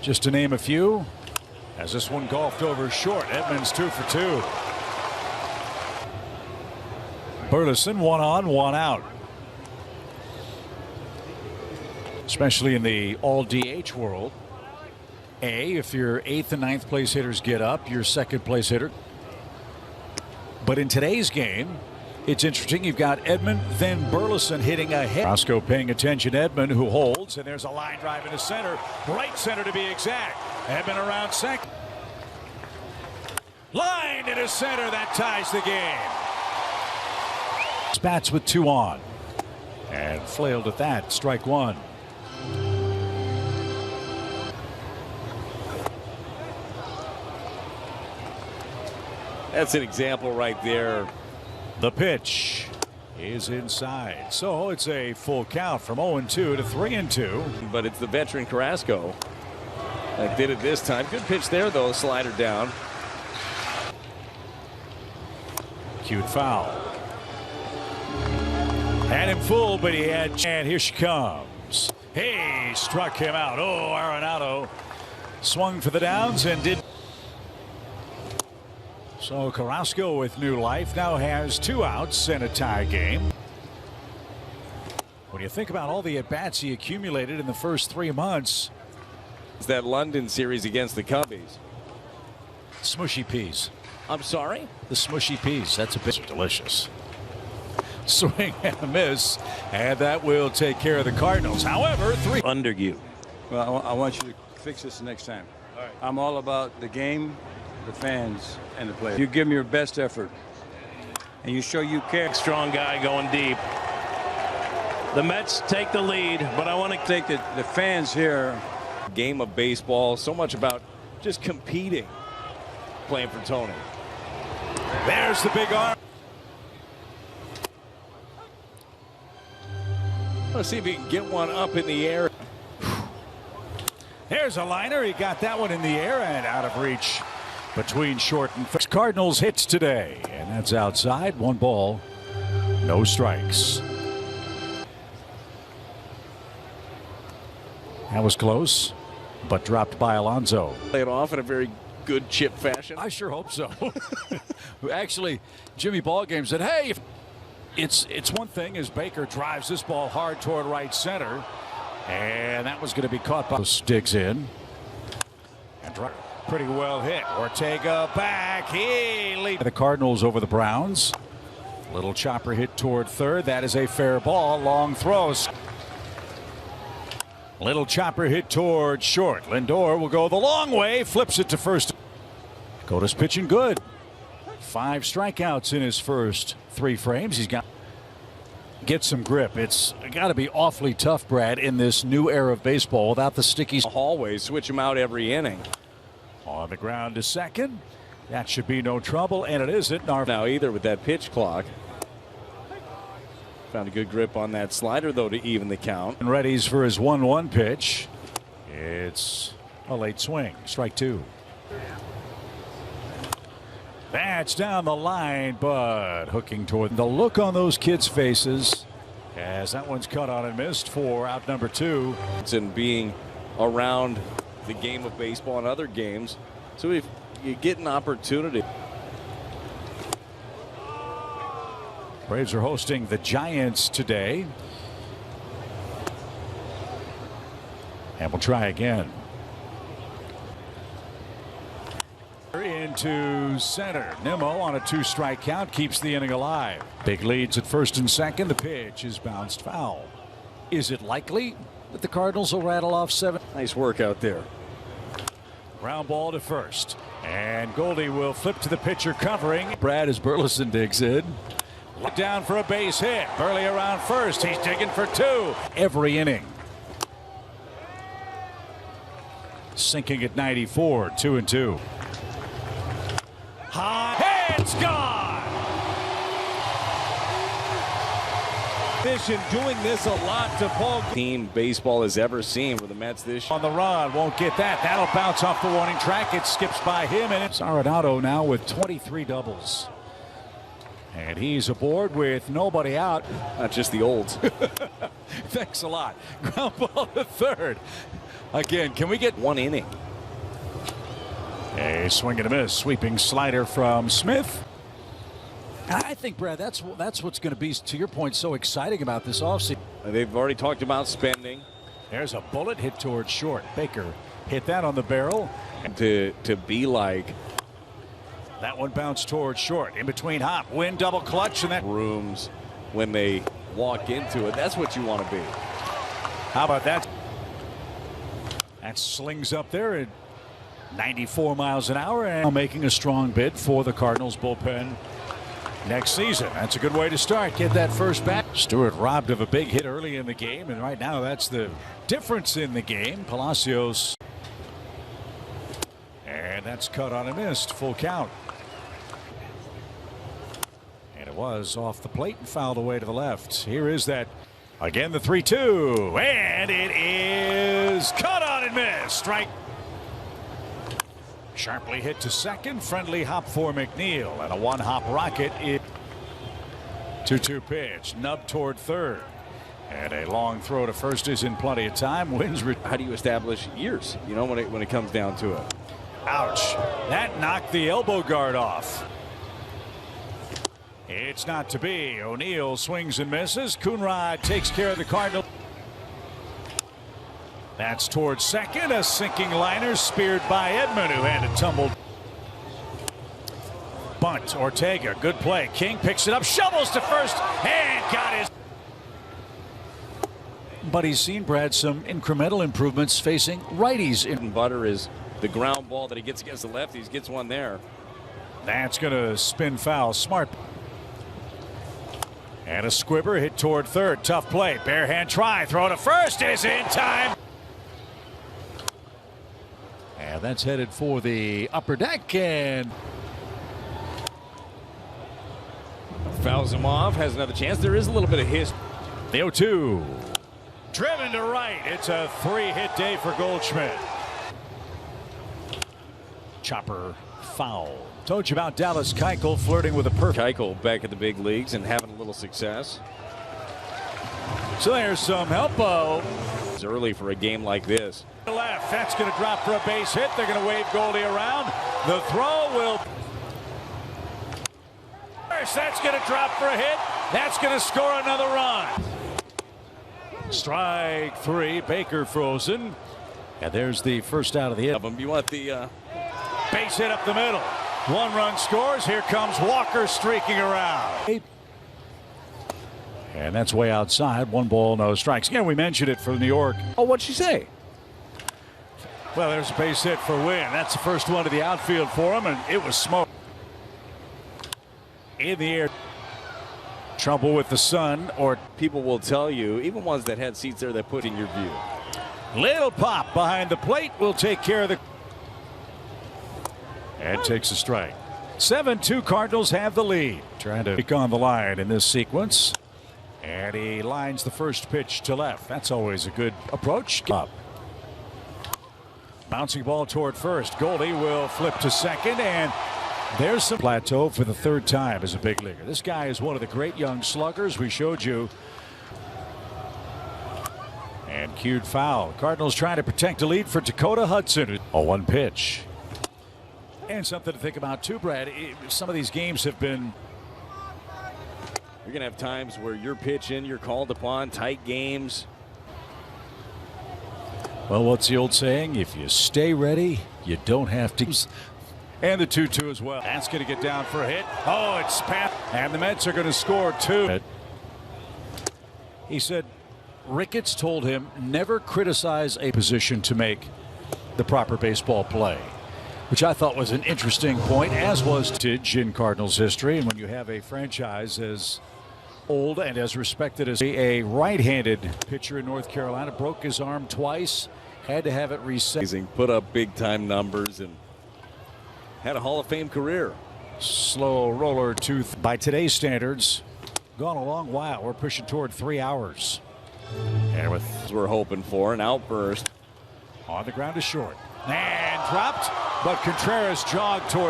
just to name a few. As this one golfed over short. Edmonds 2 for 2. Burleson 1 on, 1 out. Especially in the all DH world. If your 8th and 9th place hitters get up, your 2nd place hitter. But in today's game, it's interesting. You've got Edman, then Burleson hitting ahead. Roscoe paying attention. Edman, who holds, and there's a line drive into center, right center to be exact. Edman around second. Line into center, that ties the game. Spats with 2 on, and flailed at that. Strike 1. That's an example right there. The pitch is inside, so it's a full count from 0-2 to 3-2. But it's the veteran Carrasco that did it this time. Good pitch there, though. Slider down. Cute foul. Had him full, but he had. And here she comes. Hey, struck him out. Oh, Arenado swung for the downs and did. So Carrasco with new life now has 2 outs in a tie game. When you think about all the at-bats he accumulated in the first 3 months. It's that London series against the Cubbies. Smushy peas. I'm sorry? The smushy peas. That's a bit delicious. Swing and a miss, and that will take care of the Cardinals. However, 3 under you. Well, I want you to fix this next time. All right. I'm all about the game, the fans, and the players. You give me your best effort, and you show you care. Strong guy going deep. The Mets take the lead, but I want to take the fans here. Game of baseball, so much about just competing, playing for Tony. There's the big arm. Let's see if he can get one up in the air. There's a liner. He got that one in the air and out of reach between short and first. Cardinals hits today, and that's outside. 1 ball, no strikes. That was close, but dropped by Alonso. Play it off in a very good chip fashion. I sure hope so. Actually, Jimmy Ballgame said, hey, it's one thing as Baker drives this ball hard toward right center, and that was going to be caught by digs in and pretty well hit. Ortega back. He leads the Cardinals over the Browns. Little chopper hit toward third. That is a fair ball. Long throws. Little chopper hit toward short. Lindor will go the long way. Flips it to first. Dakota's pitching good. 5 strikeouts in his first 3 frames. He's got get some grip. It's got to be awfully tough, Brad, in this new era of baseball without the sticky hallway. Switch him out every inning. On the ground to second. That should be no trouble, and it isn't. Now either with that pitch clock. Found a good grip on that slider, though, to even the count. And readies for his 1-1 pitch. It's a late swing. Strike 2. That's down the line, but hooking toward the look on those kids' faces as that one's cut on and missed for out number 2. And being around the game of baseball and other games, so if you get an opportunity. Braves are hosting the Giants today. And we'll try again. Into center. Nimmo on a 2-strike count keeps the inning alive. Big leads at first and second. The pitch is bounced foul. Is it likely that the Cardinals will rattle off 7? Nice work out there. Ground ball to first. And Goldie will flip to the pitcher covering. Brad as Burleson digs in. Down for a base hit. Burley around first. He's digging for 2 every inning. Sinking at 94. 2-2. High. It's gone. Vision doing this a lot to Paul. Team baseball has ever seen for the Mets this year. On the run, won't get that. That'll bounce off the warning track. It skips by him, and it's Arenado now with 23 doubles. And he's aboard with nobody out. Not just the olds. Thanks a lot. Ground ball to third. Again, can we get 1 inning? a swing and a miss? Sweeping slider from Smith. I think, Brad, that's what's going to be, to your point, so exciting about this offseason. They've already talked about spending. There's a bullet hit towards short. Baker hit that on the barrel. To be like. That one bounced towards short. In between hop. Win double clutch. And that Rooms when they walk into it. That's what you want to be. How about that? That slings up there at 94 miles an hour and making a strong bid for the Cardinals bullpen next season. That's a good way to start. Get that first bat. Stewart robbed of a big hit early in the game, and right now that's the difference in the game. Palacios. And that's cut on and missed. Full count. And it was off the plate and fouled away to the left. Here is that. Again, the 3-2. And it is cut on and missed. Strike. Sharply hit to second. Friendly hop for McNeil. And a one-hop rocket. 2-2 pitch. Nub toward third. And a long throw to first is in plenty of time. Wins. How do you establish years, you know, when it comes down to it? Ouch. That knocked the elbow guard off. It's not to be. O'Neill swings and misses. Coonrod takes care of the Cardinal. That's towards second. A sinking liner speared by Edman, who had it tumbled. Bunt. Ortega. Good play. King picks it up. Shovels to first. And got his. But he's seen, Brad, some incremental improvements facing righties. Butter is the ground ball that he gets against the lefties. Gets one there. That's going to spin foul. Smart. And a squibber hit toward third. Tough play. Bare hand try. Throw to first is in time. And that's headed for the upper deck. And fouls him off. Has another chance. There is a little bit of his. The 0-2. Driven to right. It's a 3-hit day for Goldschmidt. Chopper foul. Told you about Dallas Keuchel flirting with a perfect. Keuchel back at the big leagues and having a little success. So there's some help. It's early for a game like this. Left. That's going to drop for a base hit. They're going to wave Goldie around. The throw will. That's going to drop for a hit. That's going to score another run. Strike three. Baker frozen. And there's the first out of the hit. You want the base hit up the middle. One run scores. Here comes Walker streaking around. And that's way outside. 1 ball, no strikes. Again, we mentioned it for New York. Oh, what'd she say? Well, there's a base hit for Wynn. That's the first one to the outfield for him, and it was smoke. In the air. Trouble with the sun, or people will tell you, even ones that had seats there that put in your view. Little pop behind the plate will take care of the. And takes a strike. 7-2 Cardinals have the lead. Trying to pick on the line in this sequence. And he lines the first pitch to left. That's always a good approach. Up. Bouncing ball toward first. Goldie will flip to second, and there's some plateau for the third time as a big leaguer. This guy is one of the great young sluggers we showed you. And cued foul. Cardinals trying to protect a lead for Dakota Hudson. A 1 pitch. And something to think about too, Brad. Some of these games have been. You're going to have times where you're pitching, you're called upon, tight games. Well, what's the old saying? If you stay ready, you don't have to. And the 2-2 as well. That's going to get down for a hit. Oh, it's Pat. And the Mets are going to score 2. He said Ricketts told him never criticize a position to make the proper baseball play, which I thought was an interesting point, as was Tidge in Cardinals history. And when you have a franchise as old and as respected as a right-handed pitcher in North Carolina, broke his arm twice, had to have it reset. Put up big-time numbers and had a Hall of Fame career. Slow roller tooth by today's standards. Gone a long while. We're pushing toward 3 hours. And with we're hoping for an outburst. On the ground to short. And dropped, but Contreras jogged toward.